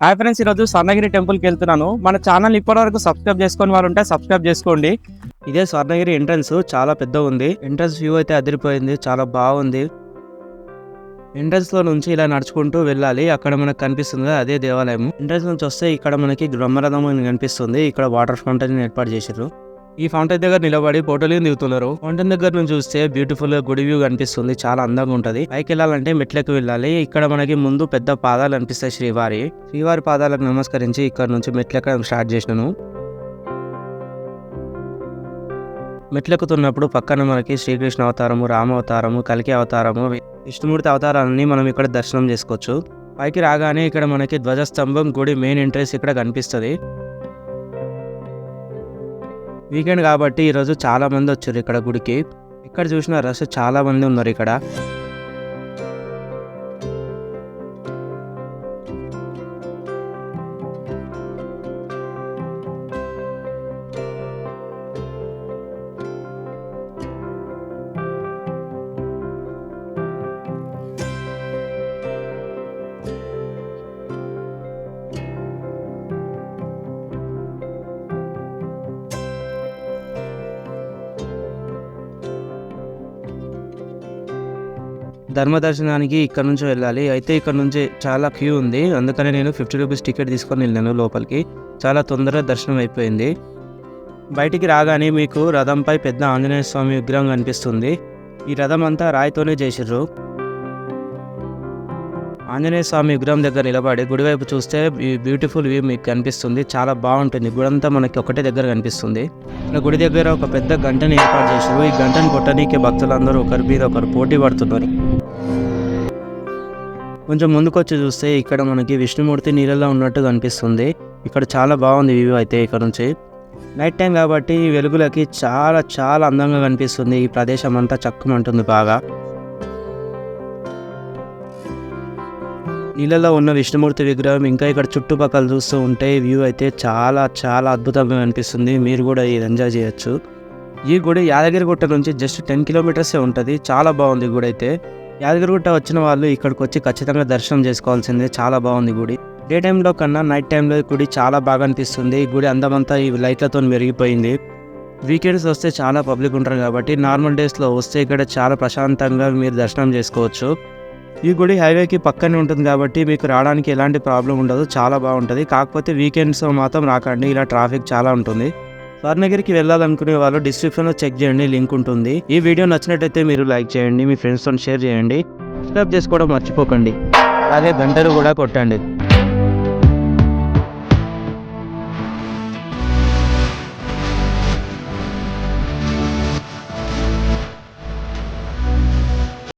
Hi friends, ఈరోజు స్వర్ణగిరి టెంపుల్కి వెళ్తున్నాను. మన ఛానల్ ఇప్పటివరకు సబ్స్క్రైబ్ చేసుకొని వాళ్ళు ఉంటే సబ్స్క్రైబ్ చేసుకోండి. ఇదే స్వర్ణగిరి ఎంట్రన్స్, చాలా పెద్దగా ఉంది. ఎంట్రన్స్ వ్యూ అయితే అదిరిపోయింది, చాలా బాగుంది. ఎంట్రన్స్ లో నుంచి ఇలా నడుచుకుంటూ వెళ్ళాలి. అక్కడ మనకు కనిపిస్తుంది అదే దేవాలయం. ఎంట్రన్స్ నుంచి వస్తే ఇక్కడ మనకి బ్రహ్మరథం అని కనిపిస్తుంది. ఇక్కడ వాటర్ ఫౌంటైన్ ఏర్పాటు చేశారు. ఈ ఫౌంటైన్ దగ్గర నిలబడి ఫోటోలు దిగుతున్నారు. ఫౌంటైన్ దగ్గర నుంచి చూస్తే బ్యూటిఫుల్ గుడి వ్యూ కనిపిస్తుంది, చాలా అందంగా ఉంటది. పైకి వెళ్ళాలంటే మెట్లకు వెళ్ళాలి. ఇక్కడ మనకి ముందు పెద్ద పాదాలు అనిపిస్తాయి. శ్రీవారి పాదాలకు నమస్కరించి ఇక్కడ నుంచి మెట్లెక్కడం స్టార్ట్ చేసినాను. మెట్లెక్కుతున్నప్పుడు పక్కన మనకి శ్రీకృష్ణ అవతారము, రామ అవతారము, కల్కి అవతారము, విష్ణుమూర్తి అవతారాలని మనం ఇక్కడ దర్శనం చేసుకోవచ్చు. పైకి రాగానే ఇక్కడ మనకి ధ్వజస్తంభం, గుడి మెయిన్ ఎంట్రెన్స్ ఇక్కడ కనిపిస్తుంది. వీకెండ్ కాబట్టి ఈరోజు చాలా మంది వచ్చారు ఇక్కడ గుడికి. ఇక్కడ చూసిన రష్ చాలా మంది ఉన్నారు ఇక్కడ. ధర్మ దర్శనానికి ఇక్కడ నుంచి వెళ్ళాలి. అయితే ఇక్కడ నుంచి చాలా క్యూ ఉంది, అందుకని నేను 50 రూపీస్ టికెట్ తీసుకొని వెళ్ళాను లోపలికి. చాలా తొందరగా దర్శనం అయిపోయింది. బయటికి రాగానే మీకు రథంపై పెద్ద ఆంజనేయ స్వామి విగ్రహం కనిపిస్తుంది. ఈ రథం అంతా రాయితోనే చేసిర్రు. ఆంజనేయ స్వామి విగ్రహం దగ్గర నిలబడి గుడివైపు చూస్తే ఈ బ్యూటిఫుల్ వ్యూ మీకు కనిపిస్తుంది. చాలా బాగుంటుంది. గుడి అంతా మనకి ఒకటే దగ్గర కనిపిస్తుంది. గుడి దగ్గర ఒక పెద్ద గంటని ఏర్పాటు చేశారు. ఈ గంటను కొట్టనీకే భక్తులందరూ ఒకరి మీద ఒకరు పోటీ పడుతున్నారు. కొంచెం ముందుకొచ్చి చూస్తే ఇక్కడ మనకి విష్ణుమూర్తి నీళ్ళలో ఉన్నట్టు కనిపిస్తుంది. ఇక్కడ చాలా బాగుంది వ్యూ. అయితే ఇక్కడ నుంచి నైట్ టైం కాబట్టి వెలుగులకి చాలా చాలా అందంగా కనిపిస్తుంది. ఈ ప్రదేశం అంతా చక్కమంటుంది బాగా. నీళ్ళలో ఉన్న విష్ణుమూర్తి విగ్రహం ఇంకా ఇక్కడ చుట్టుపక్కల చూస్తూ ఉంటే వ్యూ అయితే చాలా చాలా అద్భుతంగా కనిపిస్తుంది. మీరు కూడా ఇది ఎంజాయ్ చేయొచ్చు. ఈ గుడి యాదగిరిగుట్ట నుంచి జస్ట్ 10 కిలోమీటర్సే ఉంటుంది. చాలా బాగుంది గుడి అయితే. యాదగిరిగుట్ట వచ్చిన వాళ్ళు ఇక్కడికి వచ్చి ఖచ్చితంగా దర్శనం చేసుకోవాల్సిందే. చాలా బాగుంది గుడి. డే టైంలో కన్నా నైట్ టైంలో గుడి చాలా బాగా అనిపిస్తుంది. గుడి అందమంతా ఈ లైట్లతో మెరిగిపోయింది. వీకెండ్స్ వస్తే చాలా పబ్లిక్ ఉంటారు కాబట్టి నార్మల్ డేస్లో వస్తే ఇక్కడ చాలా ప్రశాంతంగా మీరు దర్శనం చేసుకోవచ్చు. ఈ గుడి హైవేకి పక్కనే ఉంటుంది కాబట్టి మీకు రావడానికి ఎలాంటి ప్రాబ్లం ఉండదు. చాలా బాగుంటుంది. కాకపోతే వీకెండ్స్ మాత్రం రాకండి, ఇలా ట్రాఫిక్ చాలా ఉంటుంది. స్వర్ణగిరికి వెళ్ళాలనుకునే వాళ్ళు డిస్క్రిప్షన్లో చెక్ చేయండి, లింక్ ఉంటుంది. ఈ వీడియో నచ్చినట్టయితే మీరు లైక్ చేయండి, మీ ఫ్రెండ్స్తో షేర్ చేయండి, సబ్స్క్రైబ్ చేసుకోవడం మర్చిపోకండి, అలాగే గంటలు కూడా కొట్టండి.